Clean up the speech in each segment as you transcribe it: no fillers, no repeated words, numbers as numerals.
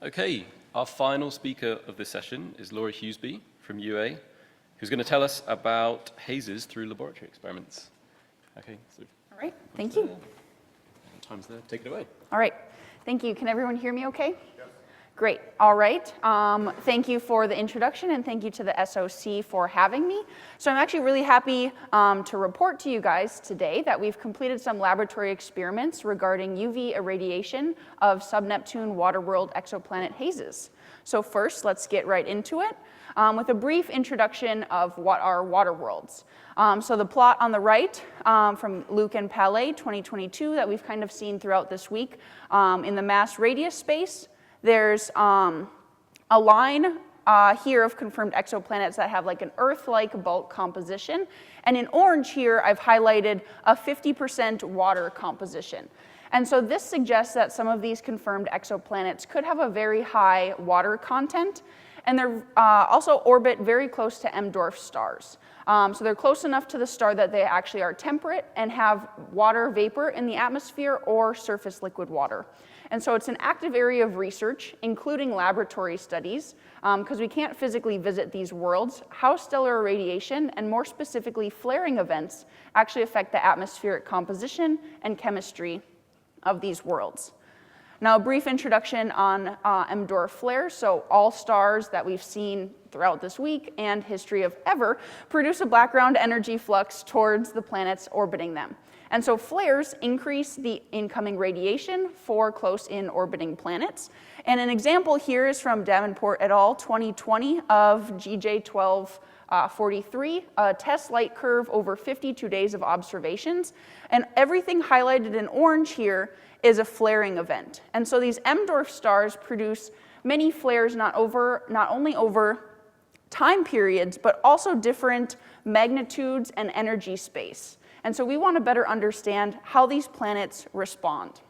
Okay, our final speaker of this session is Laura Huseby from UA, who's going to tell us about hazes through laboratory experiments. Okay, so all right, thank you. Time's there, take it away. All right, thank you. Can everyone hear me okay? Yes. Great, all right. Thank you for the introduction and thank you to the SOC for having me. So I'm actually really happy to report to you guys today that we've completed some laboratory experiments regarding UV irradiation of sub-Neptune water world exoplanet hazes. So first, let's get right into it with a brief introduction of what are water worlds. So the plot on the right from Luke and Palais 2022 that we've kind of seen throughout this week in the mass radius space, there's a line here of confirmed exoplanets that have like an Earth-like bulk composition. And in orange here, I've highlighted a 50% water composition. And so this suggests that some of these confirmed exoplanets could have a very high water content. And they're also orbit very close to M-dwarf stars. So they're close enough to the star that they actually are temperate and have water vapor in the atmosphere or surface liquid water. And so it's an active area of research, including laboratory studies, because we can't physically visit these worlds, how stellar irradiation, and more specifically flaring events, actually affect the atmospheric composition and chemistry of these worlds. Now, a brief introduction on M-dwarf flares. So all stars that we've seen throughout this week and history of ever produce a background energy flux towards the planets orbiting them. And so flares increase the incoming radiation for close-in orbiting planets. And an example here is from Davenport et al. 2020 of GJ1243, a test light curve over 52 days of observations. And everything highlighted in orange here is a flaring event. And so these M-dwarf stars produce many flares not only over time periods, but also different magnitudes and energy space. And so we want to better understand how these planets respond.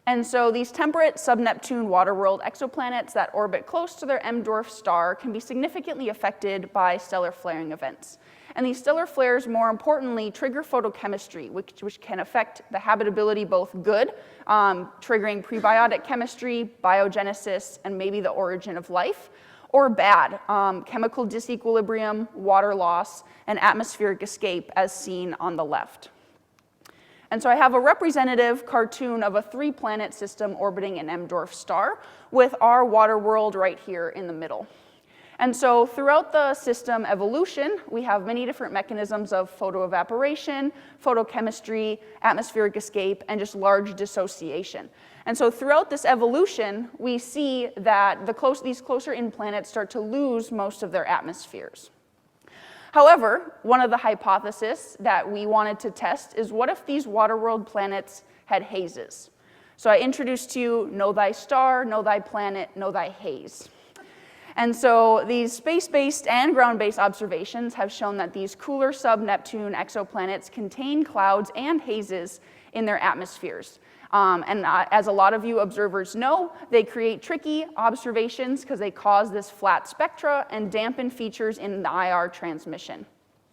And so these temperate sub-Neptune water world exoplanets that orbit close to their M-dwarf star can be significantly affected by stellar flaring events. And these stellar flares, more importantly, trigger photochemistry, which can affect the habitability both good, triggering prebiotic chemistry, biogenesis, and maybe the origin of life, or bad, chemical disequilibrium, water loss, and atmospheric escape as seen on the left. And so I have a representative cartoon of a 3-planet system orbiting an M-dwarf star with our water world right here in the middle. And so throughout the system evolution, we have many different mechanisms of photoevaporation, photochemistry, atmospheric escape, and just large dissociation. And so throughout this evolution, we see that these closer-in planets start to lose most of their atmospheres. However, one of the hypotheses that we wanted to test is what if these water world planets had hazes? So I introduced to you know thy star, know thy planet, know thy haze. And so these space-based and ground-based observations have shown that these cooler sub-Neptune exoplanets contain clouds and hazes in their atmospheres. As a lot of you observers know, they create tricky observations because they cause this flat spectra and dampen features in the IR transmission.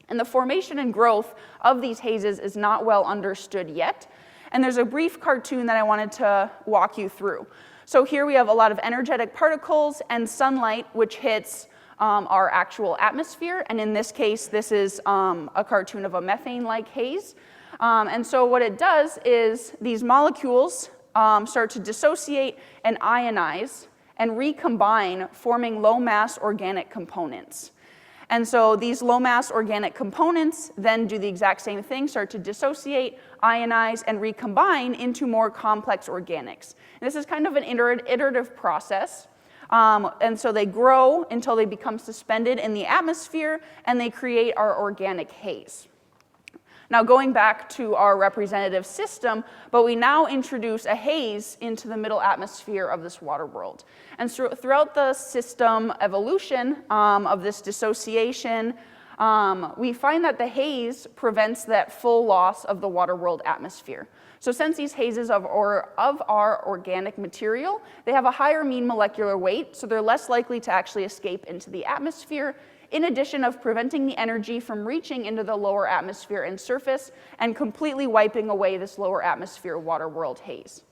And the formation and growth of these hazes is not well understood yet. And there's a brief cartoon that I wanted to walk you through. So here we have a lot of energetic particles and sunlight, which hits our actual atmosphere. And in this case, this is a cartoon of a methane-like haze. And so what it does is these molecules start to dissociate and ionize and recombine, forming low-mass organic components. And so these low-mass organic components then do the exact same thing, start to dissociate, ionize, and recombine into more complex organics. And this is kind of an iterative process. And so they grow until they become suspended in the atmosphere, and they create our organic haze. Now going back to our representative system, but we now introduce a haze into the middle atmosphere of this water world. And so throughout the system evolution of this dissociation, we find that the haze prevents that full loss of the water world atmosphere. So since these hazes of our organic material, they have a higher mean molecular weight, so they're less likely to actually escape into the atmosphere, in addition of preventing the energy from reaching into the lower atmosphere and surface and completely wiping away this lower atmosphere water world haze.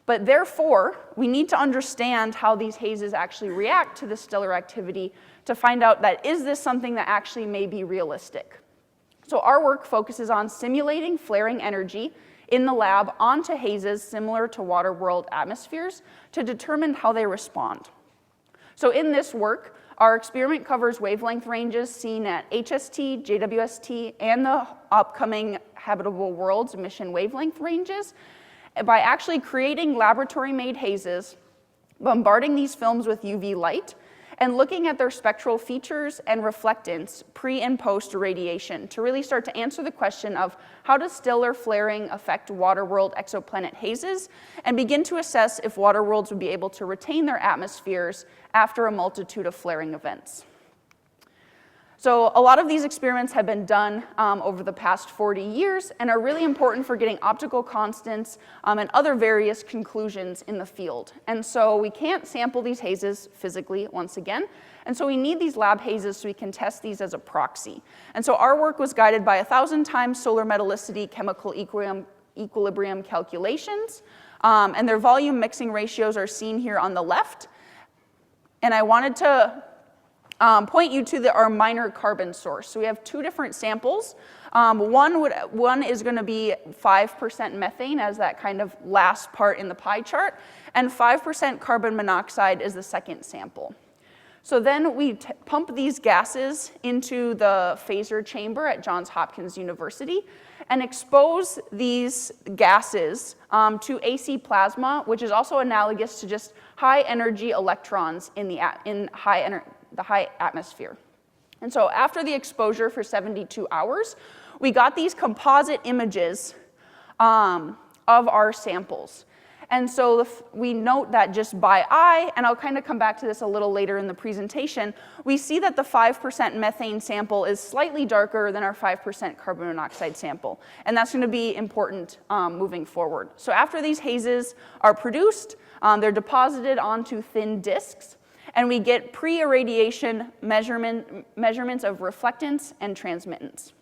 But therefore, we need to understand how these hazes actually react to the stellar activity to find out that is this something that actually may be realistic. So our work focuses on simulating flaring energy in the lab onto hazes similar to water world atmospheres to determine how they respond. So in this work, our experiment covers wavelength ranges seen at HST, JWST, and the upcoming Habitable Worlds mission wavelength ranges by actually creating laboratory-made hazes, bombarding these films with UV light, and looking at their spectral features and reflectance pre and post irradiation to really start to answer the question of how does stellar flaring affect water world exoplanet hazes, and begin to assess if water worlds would be able to retain their atmospheres after a multitude of flaring events. So a lot of these experiments have been done over the past 40 years and are really important for getting optical constants and other various conclusions in the field. And so we can't sample these hazes physically, once again, and so we need these lab hazes so we can test these as a proxy. And so our work was guided by 1,000 times solar metallicity chemical equilibrium calculations, and their volume mixing ratios are seen here on the left. And I wanted to point you to our minor carbon source. So we have two different samples. One is going to be 5% methane as that kind of last part in the pie chart, and 5% carbon monoxide is the second sample. So then we pump these gases into the phaser chamber at Johns Hopkins University and expose these gases to AC plasma, which is also analogous to just high energy electrons in the high atmosphere. And so after the exposure for 72 hours, we got these composite images of our samples. And so we note that just by eye, and I'll kind of come back to this a little later in the presentation, we see that the 5% methane sample is slightly darker than our 5% carbon monoxide sample. And that's going to be important moving forward. So after these hazes are produced, they're deposited onto thin discs, and we get pre-irradiation measurements of reflectance and transmittance.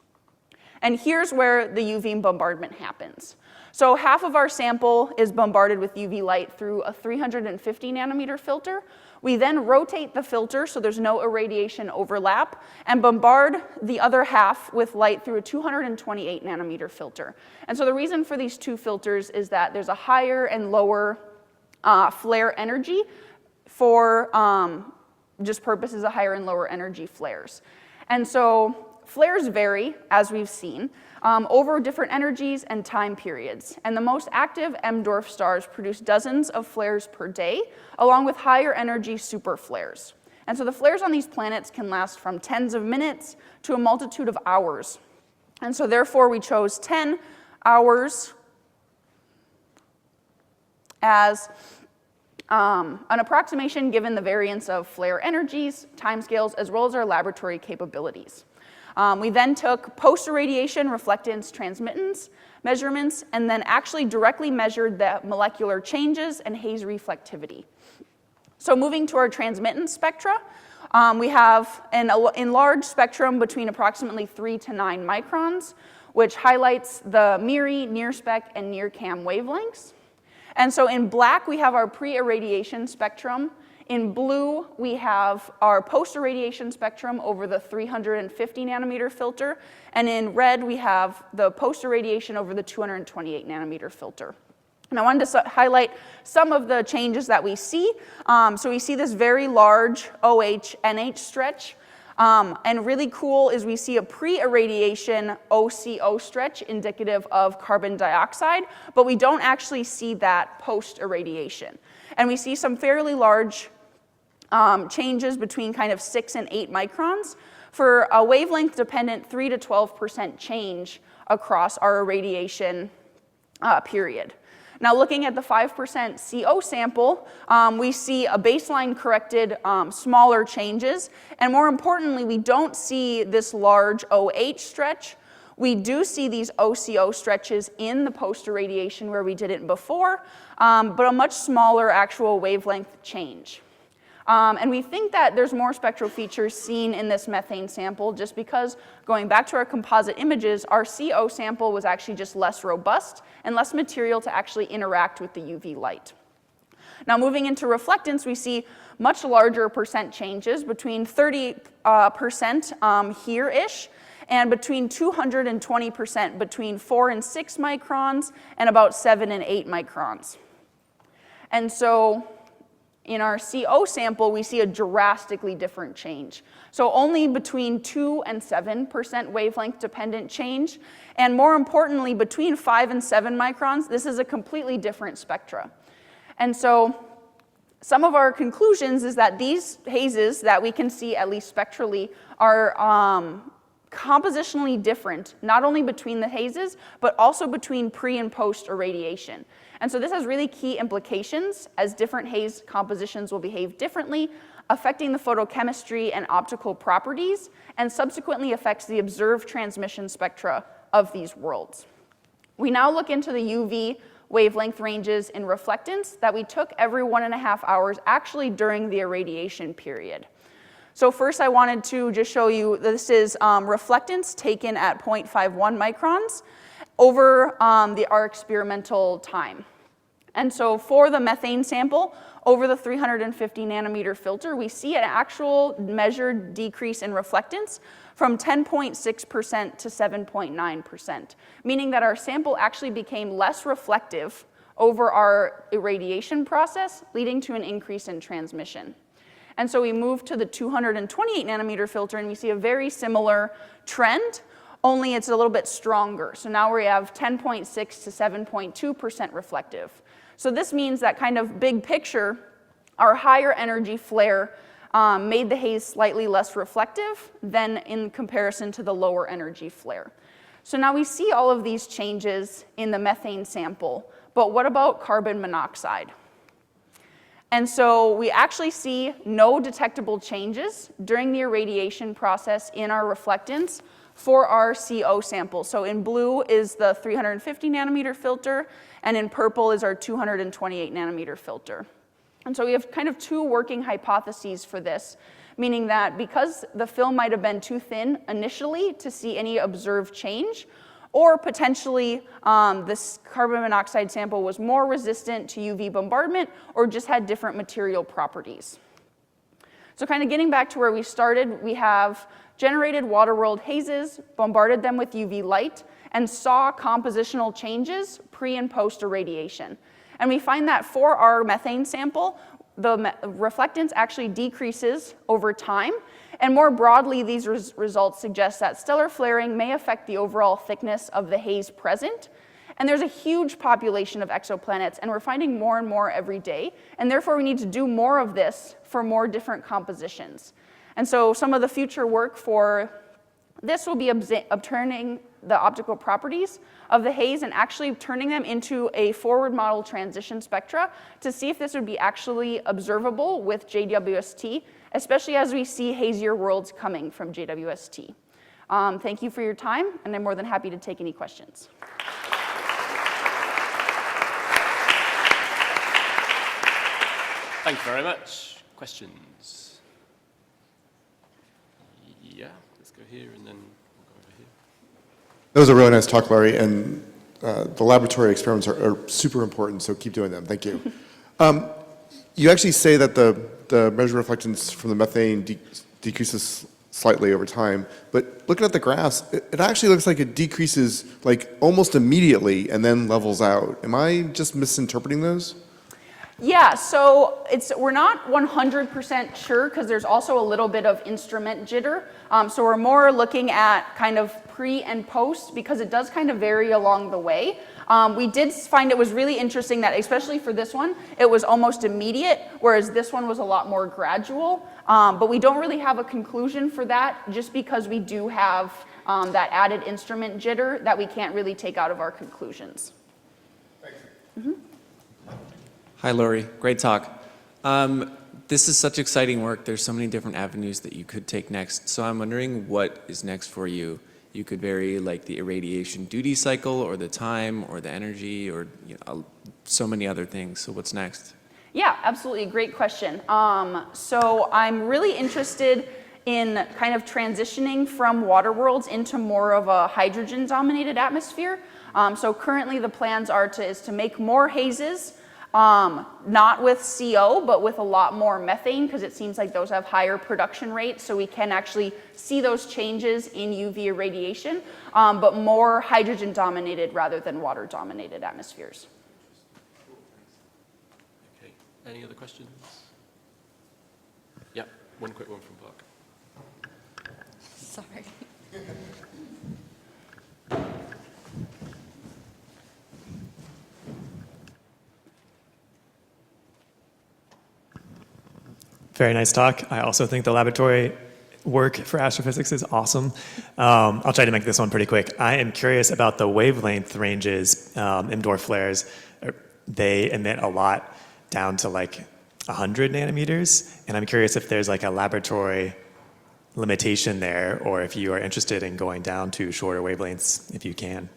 And here's where the UV bombardment happens. So half of our sample is bombarded with UV light through a 350 nanometer filter. We then rotate the filter so there's no irradiation overlap and bombard the other half with light through a 228 nanometer filter. And so the reason for these two filters is that there's a higher and lower flare energy for just purposes of higher and lower energy flares. And so flares vary, as we've seen, over different energies and time periods. And the most active M-dwarf stars produce dozens of flares per day, along with higher energy super flares. And so the flares on these planets can last from tens of minutes to a multitude of hours. And so therefore we chose 10 hours as an approximation given the variance of flare energies, timescales, as well as our laboratory capabilities. We then took post-irradiation reflectance transmittance measurements and then actually directly measured the molecular changes and haze reflectivity. So moving to our transmittance spectra, we have an enlarged spectrum between approximately 3 to 9 microns, which highlights the MIRI, near-spec, and near-cam wavelengths. And so in black, we have our pre-irradiation spectrum. In blue, we have our post-irradiation spectrum over the 350 nanometer filter. And in red, we have the post-irradiation over the 228 nanometer filter. And I wanted to highlight some of the changes that we see. So we see this very large OH-NH stretch. And really cool is we see a pre-irradiation OCO stretch indicative of carbon dioxide, but we don't actually see that post-irradiation. And we see some fairly large changes between kind of 6 and 8 microns for a wavelength-dependent 3 to 12% change across our irradiation period. Now looking at the 5% CO sample, we see a baseline corrected smaller changes, and more importantly, we don't see this large OH stretch. We do see these OCO stretches in the post-irradiation where we didn't before, but a much smaller actual wavelength change. And we think that there's more spectral features seen in this methane sample just because, going back to our composite images, our CO sample was actually just less robust and less material to actually interact with the UV light. Now moving into reflectance, we see much larger percent changes, between 30% here-ish, and between 220% between 4 and 6 microns, and about 7 and 8 microns. And so in our CO sample, we see a drastically different change. So only between 2 and 7% wavelength dependent change, and more importantly, between 5 and 7 microns, this is a completely different spectra. And so some of our conclusions is that these hazes that we can see, at least spectrally, are compositionally different, not only between the hazes, but also between pre and post irradiation. And so this has really key implications, as different haze compositions will behave differently, affecting the photochemistry and optical properties, and subsequently affects the observed transmission spectra of these worlds. We now look into the UV wavelength ranges in reflectance that we took every 1.5 hours, actually during the irradiation period. So first I wanted to just show you, this is reflectance taken at 0.51 microns over our experimental time. And so for the methane sample, over the 350 nanometer filter, we see an actual measured decrease in reflectance from 10.6% to 7.9%, meaning that our sample actually became less reflective over our irradiation process, leading to an increase in transmission. And so we move to the 228 nanometer filter, and we see a very similar trend, only it's a little bit stronger. So now we have 10.6 to 7.2% reflective. So this means that, kind of big picture, our higher energy flare made the haze slightly less reflective than in comparison to the lower energy flare. So now we see all of these changes in the methane sample, but what about carbon monoxide? And so we actually see no detectable changes during the irradiation process in our reflectance for our CO sample. So in blue is the 350 nanometer filter, and in purple is our 228 nanometer filter. And so we have kind of two working hypotheses for this, meaning that because the film might have been too thin initially to see any observed change, or potentially this carbon monoxide sample was more resistant to UV bombardment or just had different material properties. So kind of getting back to where we started, we have generated water world hazes, bombarded them with UV light, and saw compositional changes pre and post irradiation. And we find that for our methane sample, the reflectance actually decreases over time. And more broadly, these results suggest that stellar flaring may affect the overall thickness of the haze present. And there's a huge population of exoplanets, and we're finding more and more every day. And therefore, we need to do more of this for more different compositions. And so some of the future work for this will be obtaining the optical properties of the haze and actually turning them into a forward model transition spectra to see if this would be actually observable with JWST, especially as we see hazier worlds coming from JWST. Thank you for your time, and I'm more than happy to take any questions. Thank you very much. Questions? Yeah, let's go here and then we'll go over here. That was a really nice talk, Larry, and the laboratory experiments are super important, so keep doing them. Thank you. You actually say that the measured reflectance from the methane decreases slightly over time, but looking at the graphs, it actually looks like it decreases like almost immediately and then levels out. Am I just misinterpreting those? Yeah, so we're not 100% sure because there's also a little bit of instrument jitter. So we're more looking at kind of pre and post because it does kind of vary along the way. We did find it was really interesting that, especially for this one, it was almost immediate, whereas this one was a lot more gradual. But we don't really have a conclusion for that just because we do have that added instrument jitter that we can't really take out of our conclusions. Thanks. Mm-hmm. Hi, Lori. Great talk. This is such exciting work. There's so many different avenues that you could take next. So I'm wondering what is next for you. You could vary like the irradiation duty cycle or the time or the energy or so many other things. So what's next? Yeah, absolutely. Great question. So I'm really interested in kind of transitioning from water worlds into more of a hydrogen-dominated atmosphere. So currently the plans is to make more hazes, not with CO, but with a lot more methane, because it seems like those have higher production rates, so we can actually see those changes in UV irradiation, but more hydrogen-dominated rather than water-dominated atmospheres. Okay, any other questions? Yeah, one quick one from Park. Sorry. Very nice talk. I also think the laboratory work for astrophysics is awesome. I'll try to make this one pretty quick. I am curious about the wavelength ranges, indoor flares. They emit a lot down to like 100 nanometers, and I'm curious if there's like a laboratory limitation there, or if you are interested in going down to shorter wavelengths if you can.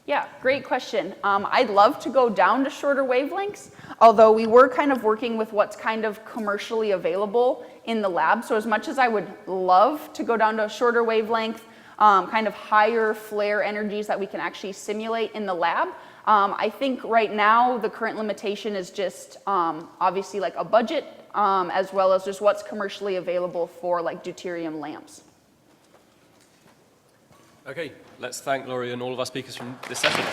Yeah, great question. I'd love to go down to shorter wavelengths, although we were kind of working with what's kind of commercially available in the lab. So as much as I would love to go down to a shorter wavelength, kind of higher flare energies that we can actually simulate in the lab, I think right now the current limitation is just obviously like a budget, as well as just what's commercially available for like deuterium lamps. Okay, let's thank Laurie and all of our speakers from this session.